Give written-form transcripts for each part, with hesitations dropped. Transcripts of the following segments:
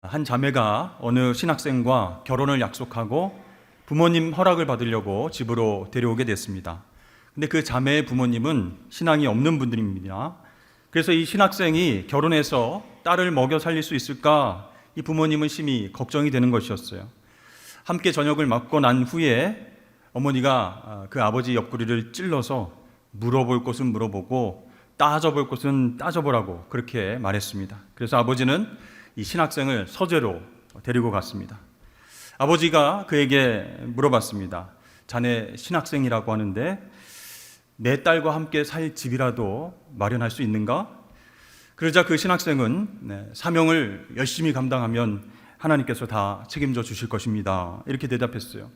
한 자매가 어느 신학생과 결혼을 약속하고 부모님 허락을 받으려고 집으로 데려오게 됐습니다. 근데 그 자매의 부모님은 신앙이 없는 분들입니다. 그래서 이 신학생이 결혼해서 딸을 먹여 살릴 수 있을까? 이 부모님은 심히 걱정이 되는 것이었어요. 함께 저녁을 먹고 난 후에 어머니가 그 아버지 옆구리를 찔러서 물어볼 것은 물어보고 따져볼 것은 따져보라고 그렇게 말했습니다. 그래서 아버지는 이 신학생을 서재로 데리고 갔습니다. 아버지가 그에게 물어봤습니다. 자네 신학생이라고 하는데 내 딸과 함께 살 집이라도 마련할 수 있는가? 그러자 그 신학생은 사명을 열심히 감당하면 하나님께서 다 책임져 주실 것입니다. 이렇게 대답했어요.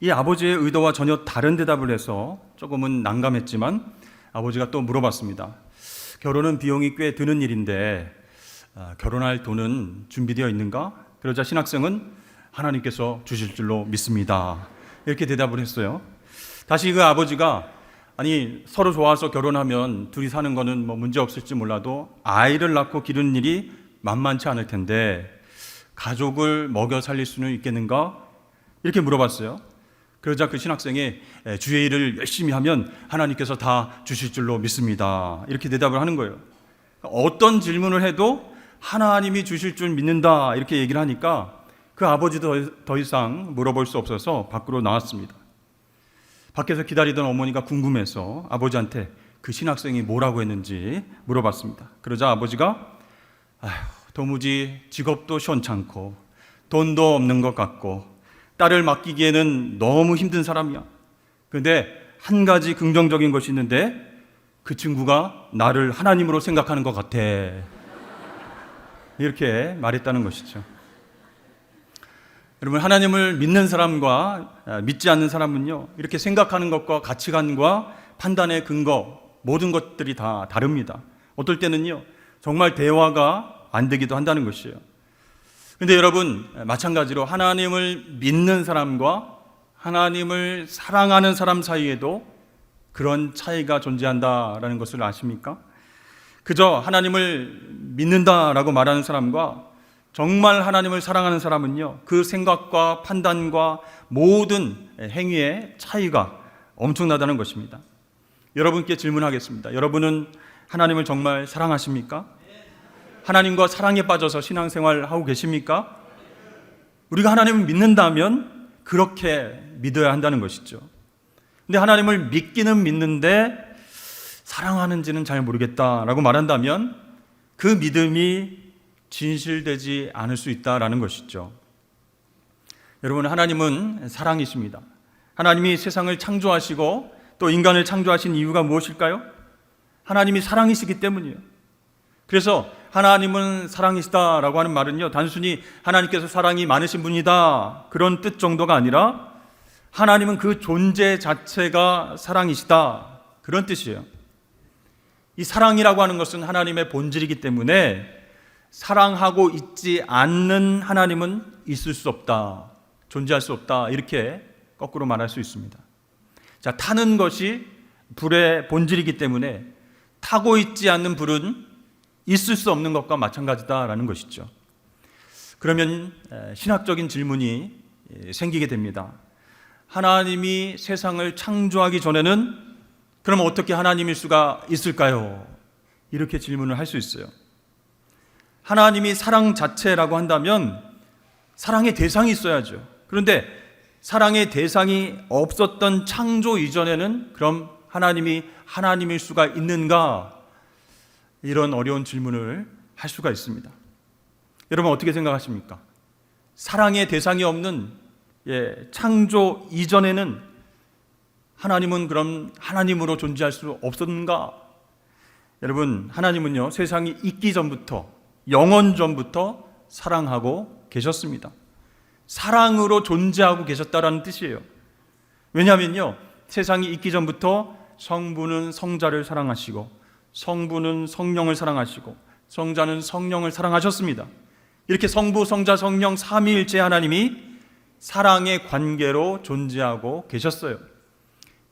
이 아버지의 의도와 전혀 다른 대답을 해서 조금은 난감했지만 아버지가 또 물어봤습니다. 결혼은 비용이 꽤 드는 일인데 결혼할 돈은 준비되어 있는가? 그러자 신학생은 하나님께서 주실 줄로 믿습니다. 이렇게 대답을 했어요. 다시 그 아버지가 아니 서로 좋아서 결혼하면 둘이 사는 거는 뭐 문제 없을지 몰라도 아이를 낳고 기르는 일이 만만치 않을 텐데 가족을 먹여 살릴 수는 있겠는가? 이렇게 물어봤어요. 그러자 그 신학생이 주의 일을 열심히 하면 하나님께서 다 주실 줄로 믿습니다. 이렇게 대답을 하는 거예요. 어떤 질문을 해도 하나님이 주실 줄 믿는다 이렇게 얘기를 하니까 그 아버지도 더 이상 물어볼 수 없어서 밖으로 나왔습니다. 밖에서 기다리던 어머니가 궁금해서 아버지한테 그 신학생이 뭐라고 했는지 물어봤습니다. 그러자 아버지가 도무지 직업도 시원찮고 돈도 없는 것 같고 딸을 맡기기에는 너무 힘든 사람이야. 그런데 한 가지 긍정적인 것이 있는데 그 친구가 나를 하나님으로 생각하는 것 같아. 이렇게 말했다는 것이죠. 여러분, 하나님을 믿는 사람과 믿지 않는 사람은요, 이렇게 생각하는 것과 가치관과 판단의 근거, 모든 것들이 다 다릅니다. 어떨 때는요, 정말 대화가 안 되기도 한다는 것이에요. 근데 여러분, 마찬가지로 하나님을 믿는 사람과 하나님을 사랑하는 사람 사이에도 그런 차이가 존재한다라는 것을 아십니까? 그저 하나님을 믿는다라고 말하는 사람과 정말 하나님을 사랑하는 사람은요, 그 생각과 판단과 모든 행위의 차이가 엄청나다는 것입니다. 여러분께 질문하겠습니다. 여러분은 하나님을 정말 사랑하십니까? 하나님과 사랑에 빠져서 신앙생활 하고 계십니까? 우리가 하나님을 믿는다면 그렇게 믿어야 한다는 것이죠. 근데 하나님을 믿기는 믿는데 사랑하는지는 잘 모르겠다라고 말한다면 그 믿음이 진실되지 않을 수 있다라는 것이죠. 여러분, 하나님은 사랑이십니다. 하나님이 세상을 창조하시고 또 인간을 창조하신 이유가 무엇일까요? 하나님이 사랑이시기 때문이에요. 그래서 하나님은 사랑이시다라고 하는 말은요, 단순히 하나님께서 사랑이 많으신 분이다 그런 뜻 정도가 아니라 하나님은 그 존재 자체가 사랑이시다 그런 뜻이에요. 이 사랑이라고 하는 것은 하나님의 본질이기 때문에 사랑하고 있지 않는 하나님은 있을 수 없다, 존재할 수 없다 이렇게 거꾸로 말할 수 있습니다. 자, 타는 것이 불의 본질이기 때문에 타고 있지 않는 불은 있을 수 없는 것과 마찬가지다라는 것이죠. 그러면 신학적인 질문이 생기게 됩니다. 하나님이 세상을 창조하기 전에는 그럼 어떻게 하나님일 수가 있을까요? 이렇게 질문을 할 수 있어요. 하나님이 사랑 자체라고 한다면 사랑의 대상이 있어야죠. 그런데 사랑의 대상이 없었던 창조 이전에는 그럼 하나님이 하나님일 수가 있는가? 이런 어려운 질문을 할 수가 있습니다. 여러분 어떻게 생각하십니까? 사랑의 대상이 없는 창조 이전에는 하나님은 그럼 하나님으로 존재할 수 없었는가? 여러분, 하나님은요, 세상이 있기 전부터, 영원 전부터 사랑하고 계셨습니다. 사랑으로 존재하고 계셨다라는 뜻이에요. 왜냐하면요, 세상이 있기 전부터 성부는 성자를 사랑하시고 성부는 성령을 사랑하시고 성자는 성령을 사랑하셨습니다. 이렇게 성부, 성자, 성령 삼위일체 하나님이 사랑의 관계로 존재하고 계셨어요.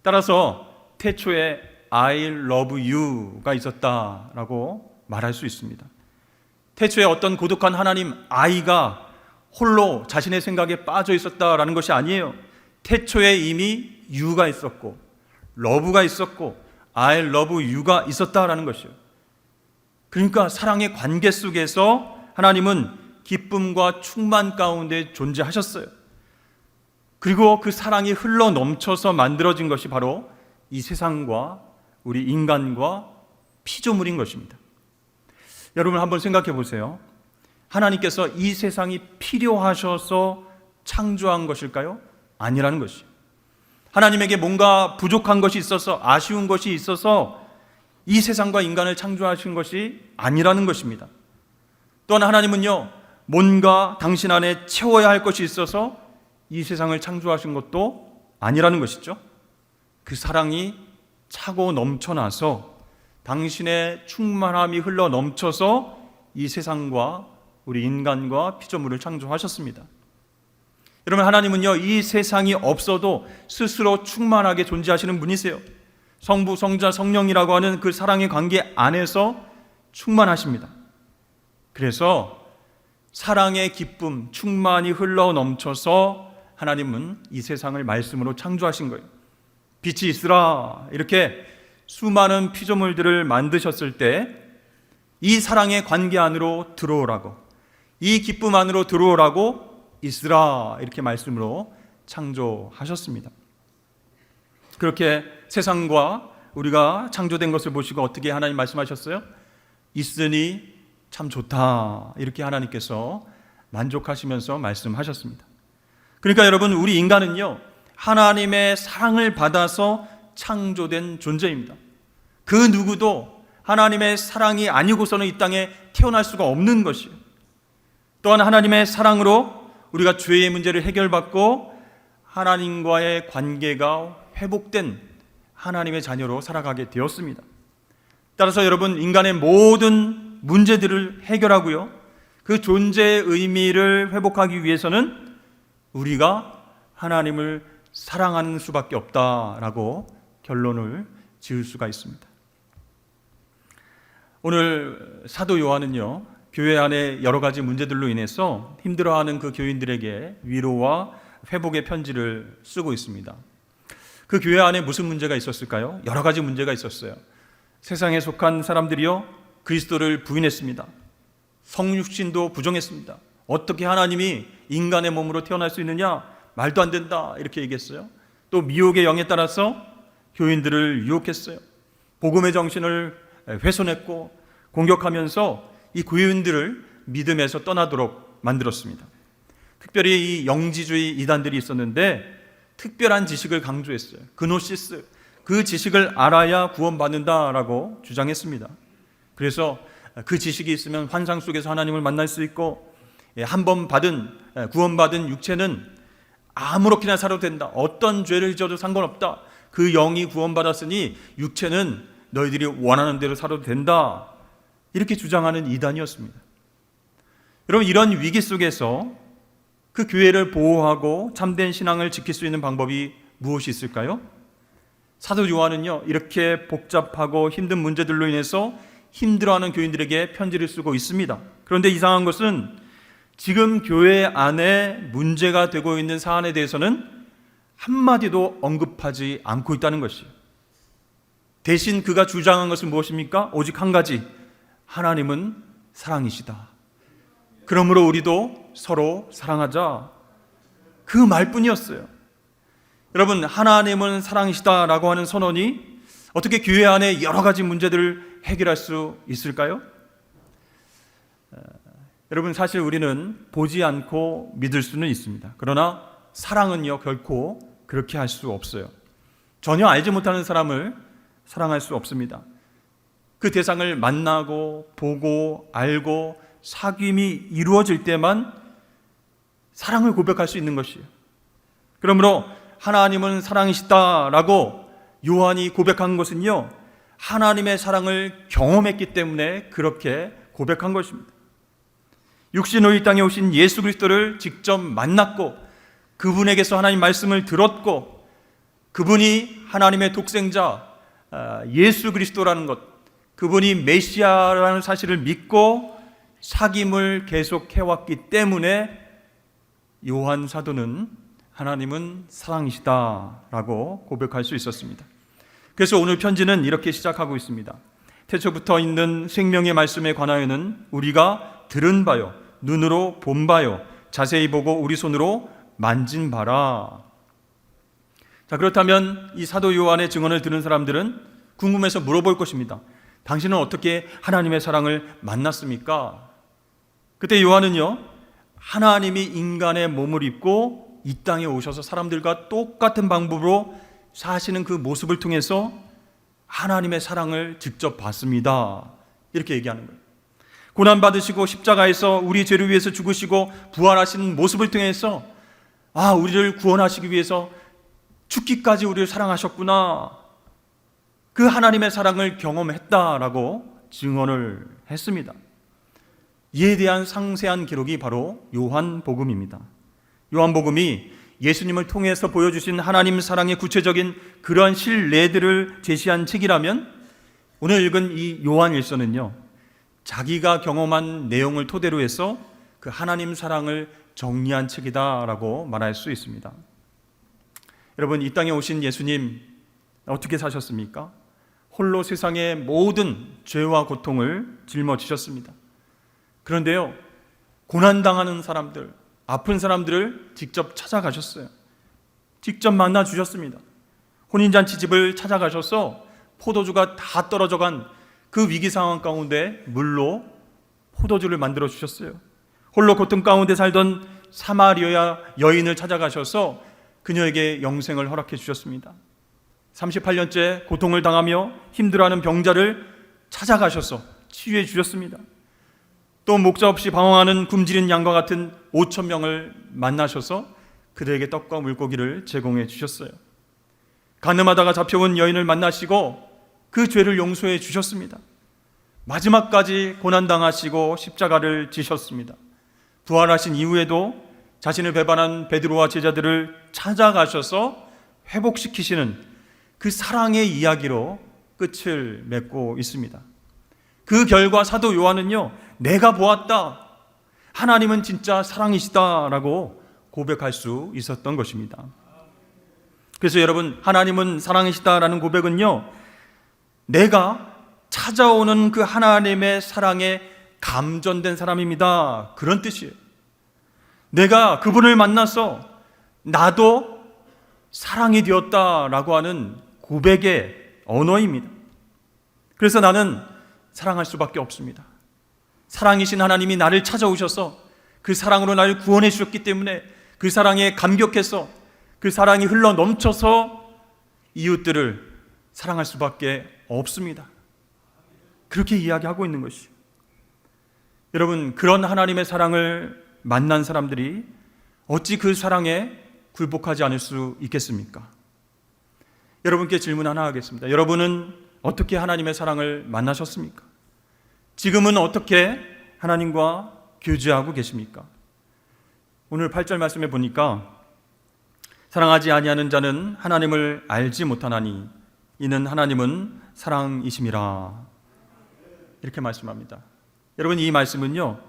따라서 태초에 I love you가 있었다라고 말할 수 있습니다. 태초에 어떤 고독한 하나님 아이가 홀로 자신의 생각에 빠져 있었다라는 것이 아니에요. 태초에 이미 유가 있었고 러브가 있었고 I love you가 있었다라는 것이요. 그러니까 사랑의 관계 속에서 하나님은 기쁨과 충만 가운데 존재하셨어요. 그리고 그 사랑이 흘러 넘쳐서 만들어진 것이 바로 이 세상과 우리 인간과 피조물인 것입니다. 여러분 한번 생각해 보세요. 하나님께서 이 세상이 필요하셔서 창조한 것일까요? 아니라는 것이요. 하나님에게 뭔가 부족한 것이 있어서, 아쉬운 것이 있어서 이 세상과 인간을 창조하신 것이 아니라는 것입니다. 또한 하나님은요, 뭔가 당신 안에 채워야 할 것이 있어서 이 세상을 창조하신 것도 아니라는 것이죠. 그 사랑이 차고 넘쳐나서 당신의 충만함이 흘러 넘쳐서 이 세상과 우리 인간과 피조물을 창조하셨습니다. 여러분, 하나님은요, 이 세상이 없어도 스스로 충만하게 존재하시는 분이세요. 성부, 성자, 성령이라고 하는 그 사랑의 관계 안에서 충만하십니다. 그래서 사랑의 기쁨, 충만이 흘러 넘쳐서 하나님은 이 세상을 말씀으로 창조하신 거예요. 빛이 있으라 이렇게 수많은 피조물들을 만드셨을 때 이 사랑의 관계 안으로 들어오라고, 이 기쁨 안으로 들어오라고 있으라 이렇게 말씀으로 창조하셨습니다. 그렇게 세상과 우리가 창조된 것을 보시고 어떻게 하나님 말씀하셨어요? 있으니 참 좋다 이렇게 하나님께서 만족하시면서 말씀하셨습니다. 그러니까 여러분, 우리 인간은요, 하나님의 사랑을 받아서 창조된 존재입니다. 그 누구도 하나님의 사랑이 아니고서는 이 땅에 태어날 수가 없는 것이에요. 또한 하나님의 사랑으로 우리가 죄의 문제를 해결받고 하나님과의 관계가 회복된 하나님의 자녀로 살아가게 되었습니다. 따라서 여러분, 인간의 모든 문제들을 해결하고요, 그 존재의 의미를 회복하기 위해서는 우리가 하나님을 사랑하는 수밖에 없다라고 결론을 지을 수가 있습니다. 오늘 사도 요한은요, 교회 안에 여러 가지 문제들로 인해서 힘들어하는 그 교인들에게 위로와 회복의 편지를 쓰고 있습니다. 그 교회 안에 무슨 문제가 있었을까요? 여러 가지 문제가 있었어요. 세상에 속한 사람들이요, 그리스도를 부인했습니다. 성육신도 부정했습니다. 어떻게 하나님이 인간의 몸으로 태어날 수 있느냐? 말도 안 된다 이렇게 얘기했어요. 또 미혹의 영에 따라서 교인들을 유혹했어요. 복음의 정신을 훼손했고 공격하면서 이 교인들을 믿음에서 떠나도록 만들었습니다. 특별히 이 영지주의 이단들이 있었는데 특별한 지식을 강조했어요. 그노시스, 그 지식을 알아야 구원받는다라고 주장했습니다. 그래서 그 지식이 있으면 환상 속에서 하나님을 만날 수 있고, 한 번 구원받은 육체는 아무렇게나 살아도 된다. 어떤 죄를 지어도 상관없다. 그 영이 구원받았으니 육체는 너희들이 원하는 대로 살아도 된다. 이렇게 주장하는 이단이었습니다. 여러분, 이런 위기 속에서 그 교회를 보호하고 참된 신앙을 지킬 수 있는 방법이 무엇이 있을까요? 사도 요한은요, 이렇게 복잡하고 힘든 문제들로 인해서 힘들어하는 교인들에게 편지를 쓰고 있습니다. 그런데 이상한 것은 지금 교회 안에 문제가 되고 있는 사안에 대해서는 한마디도 언급하지 않고 있다는 것이에요. 대신 그가 주장한 것은 무엇입니까? 오직 한 가지, 하나님은 사랑이시다. 그러므로 우리도 서로 사랑하자. 그 말뿐이었어요. 여러분, 하나님은 사랑이시다라고 하는 선언이 어떻게 교회 안에 여러 가지 문제들을 해결할 수 있을까요? 여러분, 사실 우리는 보지 않고 믿을 수는 있습니다. 그러나 사랑은요, 결코 그렇게 할 수 없어요. 전혀 알지 못하는 사람을 사랑할 수 없습니다. 그 대상을 만나고 보고 알고 사귐이 이루어질 때만 사랑을 고백할 수 있는 것이에요. 그러므로 하나님은 사랑이시다라고 요한이 고백한 것은요, 하나님의 사랑을 경험했기 때문에 그렇게 고백한 것입니다. 육신으로 이 땅에 오신 예수 그리스도를 직접 만났고 그분에게서 하나님 말씀을 들었고 그분이 하나님의 독생자 예수 그리스도라는 것, 그분이 메시아라는 사실을 믿고 사귐을 계속해왔기 때문에 요한 사도는 하나님은 사랑이시다라고 고백할 수 있었습니다. 그래서 오늘 편지는 이렇게 시작하고 있습니다. 태초부터 있는 생명의 말씀에 관하여는 우리가 들은 바요, 눈으로 본 바요, 자세히 보고 우리 손으로 만진 바라. 자, 그렇다면 이 사도 요한의 증언을 들은 사람들은 궁금해서 물어볼 것입니다. 당신은 어떻게 하나님의 사랑을 만났습니까? 그때 요한은요, 하나님이 인간의 몸을 입고 이 땅에 오셔서 사람들과 똑같은 방법으로 사시는 그 모습을 통해서 하나님의 사랑을 직접 봤습니다. 이렇게 얘기하는 거예요. 고난받으시고 십자가에서 우리 죄를 위해서 죽으시고 부활하시는 모습을 통해서 우리를 구원하시기 위해서 죽기까지 우리를 사랑하셨구나, 그 하나님의 사랑을 경험했다라고 증언을 했습니다. 이에 대한 상세한 기록이 바로 요한복음입니다. 요한복음이 예수님을 통해서 보여주신 하나님 사랑의 구체적인 그러한 실례들을 제시한 책이라면 오늘 읽은 이 요한일서는요, 자기가 경험한 내용을 토대로 해서 그 하나님 사랑을 정리한 책이다라고 말할 수 있습니다. 여러분, 이 땅에 오신 예수님 어떻게 사셨습니까? 홀로 세상의 모든 죄와 고통을 짊어지셨습니다. 그런데요, 고난당하는 사람들, 아픈 사람들을 직접 찾아가셨어요. 직접 만나 주셨습니다. 혼인잔치집을 찾아가셔서 포도주가 다 떨어져간 그 위기 상황 가운데 물로 포도주를 만들어 주셨어요. 홀로 고통 가운데 살던 사마리아 여인을 찾아가셔서 그녀에게 영생을 허락해 주셨습니다. 38년째 고통을 당하며 힘들어하는 병자를 찾아가셔서 치유해 주셨습니다. 또 목자 없이 방황하는 굶주린 양과 같은 5천 명을 만나셔서 그들에게 떡과 물고기를 제공해 주셨어요. 가늠하다가 잡혀온 여인을 만나시고 그 죄를 용서해 주셨습니다. 마지막까지 고난당하시고 십자가를 지셨습니다. 부활하신 이후에도 자신을 배반한 베드로와 제자들을 찾아가셔서 회복시키시는 그 사랑의 이야기로 끝을 맺고 있습니다. 그 결과 사도 요한은요, 내가 보았다, 하나님은 진짜 사랑이시다라고 고백할 수 있었던 것입니다. 그래서 여러분, 하나님은 사랑이시다라는 고백은요, 내가 찾아오는 그 하나님의 사랑에 감전된 사람입니다, 그런 뜻이에요. 내가 그분을 만나서 나도 사랑이 되었다라고 하는 고백의 언어입니다. 그래서 나는 사랑할 수밖에 없습니다. 사랑이신 하나님이 나를 찾아오셔서 그 사랑으로 나를 구원해 주셨기 때문에 그 사랑에 감격해서 그 사랑이 흘러 넘쳐서 이웃들을 사랑할 수밖에 없습니다. 그렇게 이야기하고 있는 것이죠. 여러분, 그런 하나님의 사랑을 만난 사람들이 어찌 그 사랑에 굴복하지 않을 수 있겠습니까? 여러분께 질문 하나 하겠습니다. 여러분은 어떻게 하나님의 사랑을 만나셨습니까? 지금은 어떻게 하나님과 교제하고 계십니까? 오늘 8절 말씀에 보니까 사랑하지 아니하는 자는 하나님을 알지 못하나니 이는 하나님은 사랑이심이라, 이렇게 말씀합니다. 여러분, 이 말씀은요,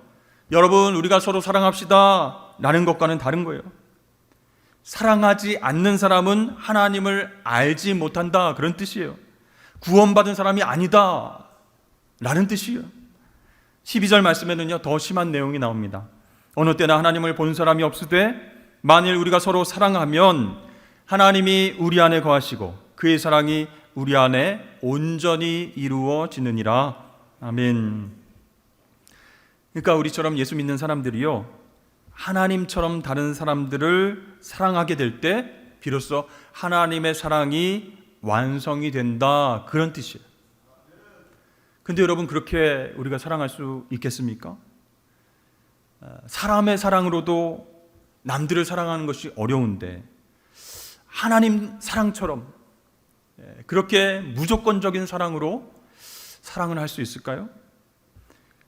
여러분 우리가 서로 사랑합시다 라는 것과는 다른 거예요. 사랑하지 않는 사람은 하나님을 알지 못한다, 그런 뜻이에요. 구원받은 사람이 아니다 라는 뜻이에요. 12절 말씀에는요, 더 심한 내용이 나옵니다. 어느 때나 하나님을 본 사람이 없으되 만일 우리가 서로 사랑하면 하나님이 우리 안에 거하시고 그의 사랑이 우리 안에 온전히 이루어지느니라. 아멘. 그러니까 우리처럼 예수 믿는 사람들이요, 하나님처럼 다른 사람들을 사랑하게 될 때 비로소 하나님의 사랑이 완성이 된다, 그런 뜻이에요. 근데 여러분, 그렇게 우리가 사랑할 수 있겠습니까? 사람의 사랑으로도 남들을 사랑하는 것이 어려운데 하나님 사랑처럼 그렇게 무조건적인 사랑으로 사랑을 할 수 있을까요?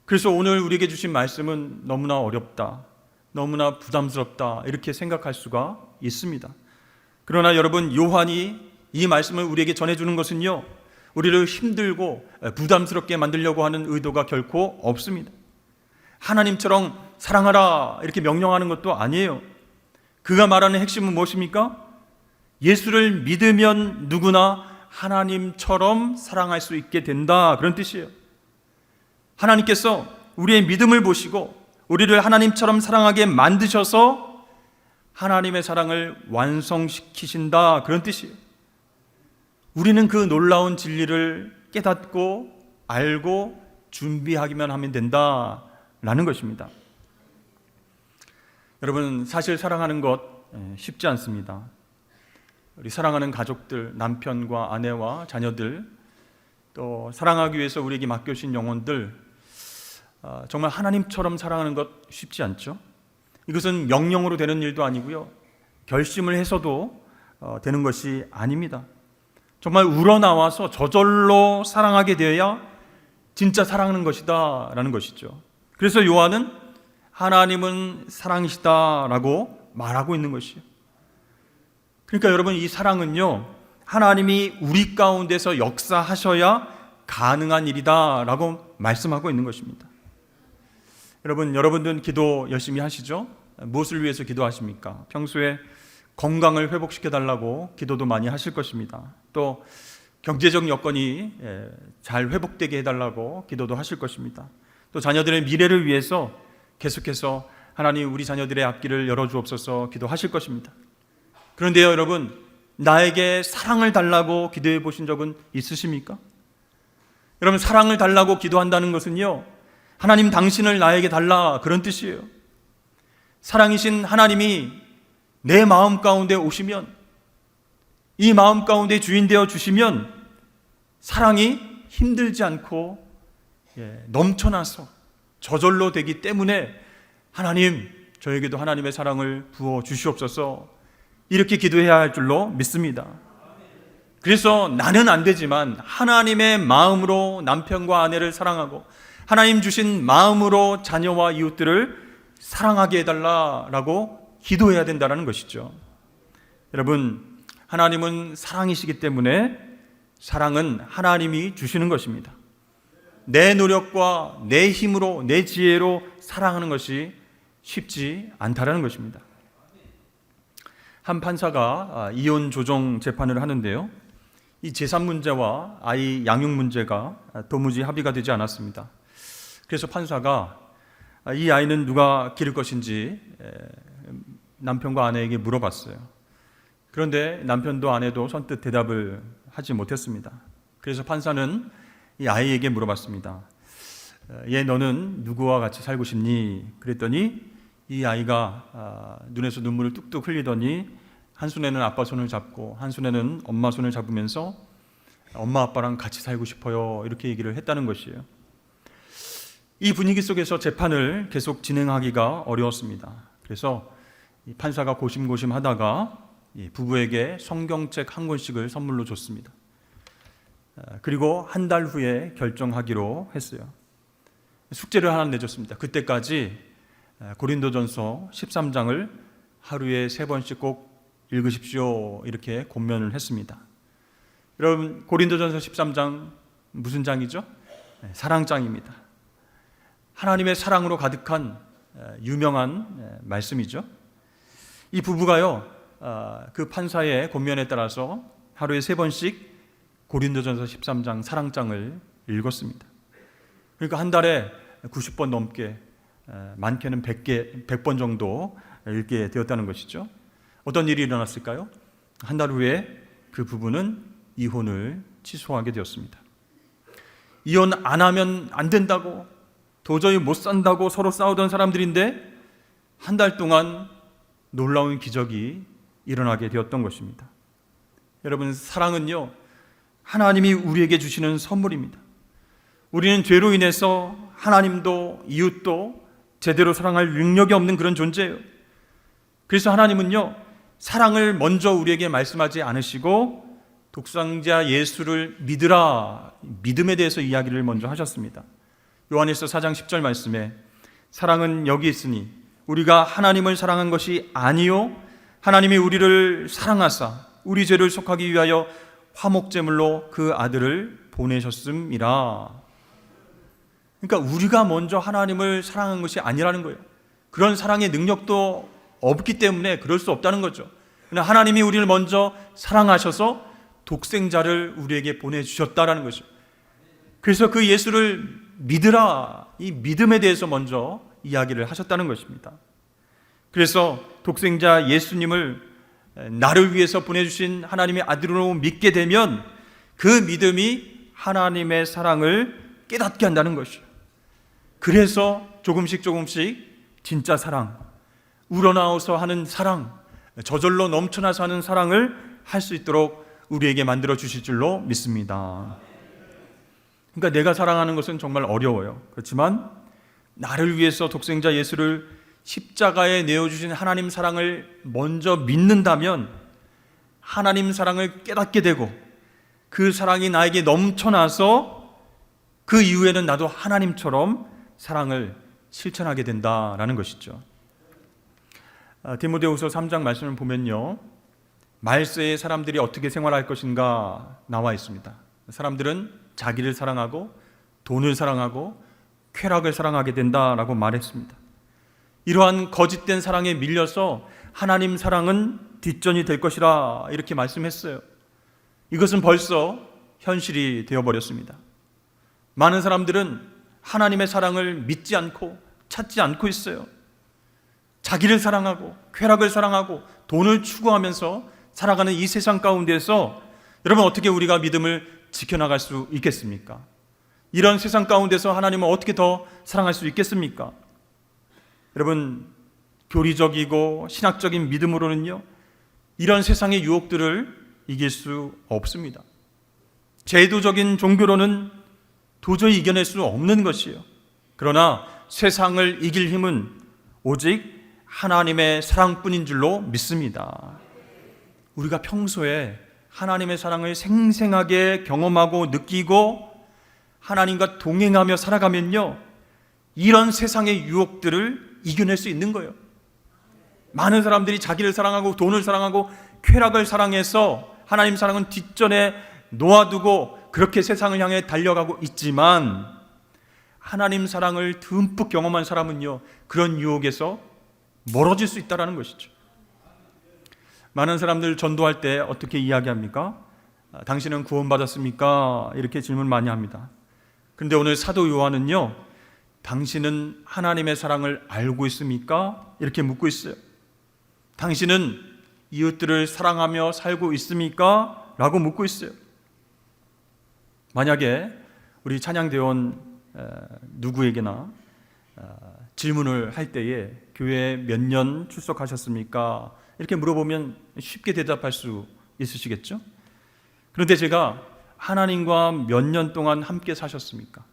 그래서 오늘 우리에게 주신 말씀은 너무나 어렵다, 너무나 부담스럽다, 이렇게 생각할 수가 있습니다. 그러나 여러분, 요한이 이 말씀을 우리에게 전해주는 것은요, 우리를 힘들고 부담스럽게 만들려고 하는 의도가 결코 없습니다. 하나님처럼 사랑하라 이렇게 명령하는 것도 아니에요. 그가 말하는 핵심은 무엇입니까? 예수를 믿으면 누구나 하나님처럼 사랑할 수 있게 된다, 그런 뜻이에요. 하나님께서 우리의 믿음을 보시고 우리를 하나님처럼 사랑하게 만드셔서 하나님의 사랑을 완성시키신다, 그런 뜻이에요. 우리는 그 놀라운 진리를 깨닫고 알고 준비하기만 하면 된다라는 것입니다. 여러분, 사실 사랑하는 것 쉽지 않습니다. 우리 사랑하는 가족들, 남편과 아내와 자녀들, 또 사랑하기 위해서 우리에게 맡겨주신 영혼들, 정말 하나님처럼 사랑하는 것 쉽지 않죠. 이것은 명령으로 되는 일도 아니고요, 결심을 해서도 되는 것이 아닙니다. 정말 우러나와서 저절로 사랑하게 되어야 진짜 사랑하는 것이다 라는 것이죠. 그래서 요한은 하나님은 사랑이시다라고 말하고 있는 것이에요. 그러니까 여러분, 이 사랑은요, 하나님이 우리 가운데서 역사하셔야 가능한 일이다라고 말씀하고 있는 것입니다. 여러분들 기도 열심히 하시죠? 무엇을 위해서 기도하십니까? 평소에 건강을 회복시켜달라고 기도도 많이 하실 것입니다. 또 경제적 여건이 잘 회복되게 해달라고 기도도 하실 것입니다. 또 자녀들의 미래를 위해서 계속해서 하나님 우리 자녀들의 앞길을 열어주옵소서 기도하실 것입니다. 그런데요, 여러분, 나에게 사랑을 달라고 기도해 보신 적은 있으십니까? 여러분, 사랑을 달라고 기도한다는 것은요, 하나님 당신을 나에게 달라, 그런 뜻이에요. 사랑이신 하나님이 내 마음 가운데 오시면, 이 마음 가운데 주인 되어 주시면 사랑이 힘들지 않고 넘쳐나서 저절로 되기 때문에 하나님, 저에게도 하나님의 사랑을 부어 주시옵소서, 이렇게 기도해야 할 줄로 믿습니다. 그래서 나는 안 되지만 하나님의 마음으로 남편과 아내를 사랑하고 하나님 주신 마음으로 자녀와 이웃들을 사랑하게 해달라라고 기도해야 된다는 것이죠. 여러분, 하나님은 사랑이시기 때문에 사랑은 하나님이 주시는 것입니다. 내 노력과 내 힘으로, 내 지혜로 사랑하는 것이 쉽지 않다라는 것입니다. 한 판사가 이혼 조정 재판을 하는데요, 이 재산 문제와 아이 양육 문제가 도무지 합의가 되지 않았습니다. 그래서 판사가 이 아이는 누가 기를 것인지 남편과 아내에게 물어봤어요. 그런데 남편도 아내도 선뜻 대답을 하지 못했습니다. 그래서 판사는 이 아이에게 물어봤습니다. 얘, 너는 누구와 같이 살고 싶니? 그랬더니 이 아이가 눈에서 눈물을 뚝뚝 흘리더니 한 손에는 아빠 손을 잡고 한 손에는 엄마 손을 잡으면서 엄마 아빠랑 같이 살고 싶어요, 이렇게 얘기를 했다는 것이에요. 이 분위기 속에서 재판을 계속 진행하기가 어려웠습니다. 그래서 이 판사가 고심고심하다가 부부에게 성경책 한 권씩을 선물로 줬습니다. 그리고 한 달 후에 결정하기로 했어요. 숙제를 하나 내줬습니다. 그때까지 고린도전서 13장을 하루에 3번씩 꼭 읽으십시오, 이렇게 권면을 했습니다. 여러분, 고린도전서 13장 무슨 장이죠? 사랑장입니다. 하나님의 사랑으로 가득한 유명한 말씀이죠. 이 부부가요, 그 판사의 권면에 따라서 하루에 3번씩 고린도전서 13장 사랑장을 읽었습니다. 그러니까 한 달에 90번 넘게, 많게는 100번 정도 읽게 되었다는 것이죠. 어떤 일이 일어났을까요? 한 달 후에 그 부부는 이혼을 취소하게 되었습니다. 이혼 안 하면 안 된다고, 도저히 못 산다고 서로 싸우던 사람들인데 한 달 동안 놀라운 기적이 일어나게 되었던 것입니다. 여러분, 사랑은요, 하나님이 우리에게 주시는 선물입니다. 우리는 죄로 인해서 하나님도 이웃도 제대로 사랑할 능력이 없는 그런 존재예요. 그래서 하나님은요, 사랑을 먼저 우리에게 말씀하지 않으시고 독생자 예수를 믿으라, 믿음에 대해서 이야기를 먼저 하셨습니다. 요한일서 4장 10절 말씀에 사랑은 여기 있으니 우리가 하나님을 사랑한 것이 아니요 하나님이 우리를 사랑하사 우리 죄를 속하기 위하여 화목제물로 그 아들을 보내셨음이라. 그러니까 우리가 먼저 하나님을 사랑한 것이 아니라는 거예요. 그런 사랑의 능력도 없기 때문에 그럴 수 없다는 거죠. 그러나 하나님이 우리를 먼저 사랑하셔서 독생자를 우리에게 보내주셨다라는 거죠. 그래서 그 예수를 믿으라, 이 믿음에 대해서 먼저 이야기를 하셨다는 것입니다. 그래서 독생자 예수님을 나를 위해서 보내주신 하나님의 아들로 믿게 되면 그 믿음이 하나님의 사랑을 깨닫게 한다는 것이죠. 그래서 조금씩 진짜 사랑, 우러나와서 하는 사랑, 저절로 넘쳐나서 하는 사랑을 할 수 있도록 우리에게 만들어 주실 줄로 믿습니다. 그러니까 내가 사랑하는 것은 정말 어려워요. 그렇지만 나를 위해서 독생자 예수를 십자가에 내어주신 하나님 사랑을 먼저 믿는다면 하나님 사랑을 깨닫게 되고 그 사랑이 나에게 넘쳐나서 그 이후에는 나도 하나님처럼 사랑을 실천하게 된다라는 것이죠. 디모데후서 3장 말씀을 보면요, 말세의 사람들이 어떻게 생활할 것인가 나와 있습니다. 사람들은 자기를 사랑하고 돈을 사랑하고 쾌락을 사랑하게 된다라고 말했습니다. 이러한 거짓된 사랑에 밀려서 하나님 사랑은 뒷전이 될 것이라 이렇게 말씀했어요. 이것은 벌써 현실이 되어버렸습니다. 많은 사람들은 하나님의 사랑을 믿지 않고 찾지 않고 있어요. 자기를 사랑하고 쾌락을 사랑하고 돈을 추구하면서 살아가는 이 세상 가운데서 여러분 어떻게 우리가 믿음을 지켜나갈 수 있겠습니까? 이런 세상 가운데서 하나님을 어떻게 더 사랑할 수 있겠습니까? 여러분, 교리적이고 신학적인 믿음으로는요, 이런 세상의 유혹들을 이길 수 없습니다. 제도적인 종교로는 도저히 이겨낼 수 없는 것이에요. 그러나 세상을 이길 힘은 오직 하나님의 사랑뿐인 줄로 믿습니다. 우리가 평소에 하나님의 사랑을 생생하게 경험하고 느끼고 하나님과 동행하며 살아가면요, 이런 세상의 유혹들을 이겨낼 수 있는 거예요. 많은 사람들이 자기를 사랑하고 돈을 사랑하고 쾌락을 사랑해서 하나님 사랑은 뒷전에 놓아두고 그렇게 세상을 향해 달려가고 있지만 하나님 사랑을 듬뿍 경험한 사람은요, 그런 유혹에서 멀어질 수 있다는 것이죠. 많은 사람들 전도할 때 어떻게 이야기합니까? 당신은 구원받았습니까? 이렇게 질문 많이 합니다. 그런데 오늘 사도 요한은요, 당신은 하나님의 사랑을 알고 있습니까? 이렇게 묻고 있어요. 당신은 이웃들을 사랑하며 살고 있습니까? 라고 묻고 있어요. 만약에 우리 찬양대원 누구에게나 질문을 할 때에 교회에 몇 년 출석하셨습니까? 이렇게 물어보면 쉽게 대답할 수 있으시겠죠? 그런데 제가 하나님과 몇 년 동안 함께 사셨습니까?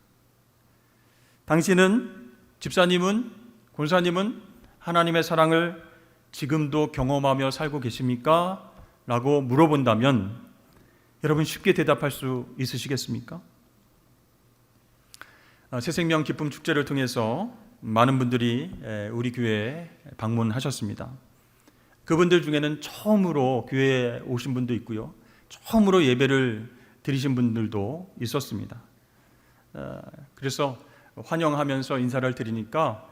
당신은, 집사님은, 권사님은 하나님의 사랑을 지금도 경험하며 살고 계십니까? 라고 물어본다면 여러분 쉽게 대답할 수 있으시겠습니까? 새생명 기쁨 축제를 통해서 많은 분들이 우리 교회에 방문하셨습니다. 그분들 중에는 처음으로 교회에 오신 분도 있고요, 처음으로 예배를 드리신 분들도 있었습니다. 그래서 환영하면서 인사를 드리니까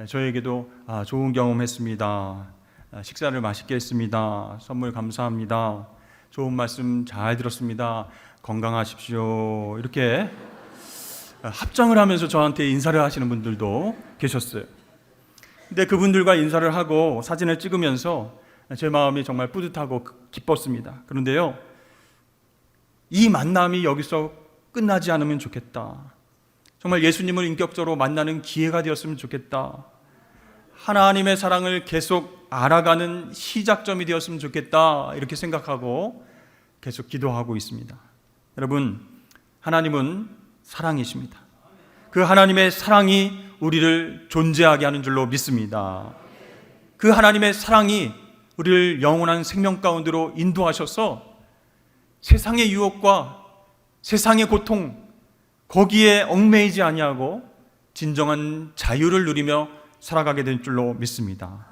저에게도 좋은 경험했습니다, 식사를 맛있게 했습니다, 선물 감사합니다, 좋은 말씀 잘 들었습니다, 건강하십시오, 이렇게 합장을 하면서 저한테 인사를 하시는 분들도 계셨어요. 근데 그분들과 인사를 하고 사진을 찍으면서 제 마음이 정말 뿌듯하고 기뻤습니다. 그런데요, 이 만남이 여기서 끝나지 않으면 좋겠다. 정말 예수님을 인격적으로 만나는 기회가 되었으면 좋겠다. 하나님의 사랑을 계속 알아가는 시작점이 되었으면 좋겠다. 이렇게 생각하고 계속 기도하고 있습니다. 여러분, 하나님은 사랑이십니다. 그 하나님의 사랑이 우리를 존재하게 하는 줄로 믿습니다. 그 하나님의 사랑이 우리를 영원한 생명 가운데로 인도하셔서 세상의 유혹과 세상의 고통, 거기에 얽매이지 아니하고 진정한 자유를 누리며 살아가게 될 줄로 믿습니다.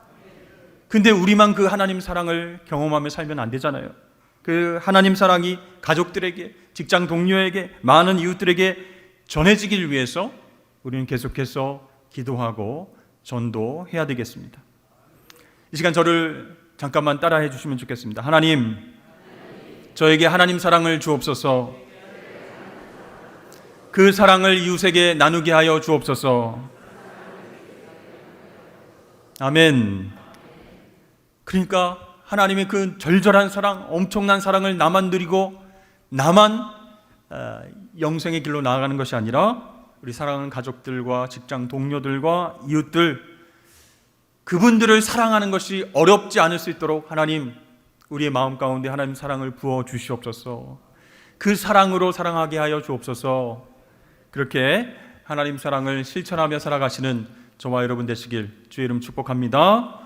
근데 우리만 그 하나님 사랑을 경험하며 살면 안 되잖아요. 그 하나님 사랑이 가족들에게, 직장 동료에게, 많은 이웃들에게 전해지길 위해서 우리는 계속해서 기도하고 전도해야 되겠습니다. 이 시간 저를 잠깐만 따라해 주시면 좋겠습니다. 하나님, 저에게 하나님 사랑을 주옵소서. 그 사랑을 이웃에게 나누게 하여 주옵소서. 아멘. 그러니까 하나님의 그 절절한 사랑, 엄청난 사랑을 나만 누리고 나만 영생의 길로 나아가는 것이 아니라 우리 사랑하는 가족들과 직장 동료들과 이웃들, 그분들을 사랑하는 것이 어렵지 않을 수 있도록 하나님, 우리의 마음 가운데 하나님 사랑을 부어 주시옵소서. 그 사랑으로 사랑하게 하여 주옵소서. 그렇게 하나님 사랑을 실천하며 살아가시는 저와 여러분 되시길 주의 이름 축복합니다.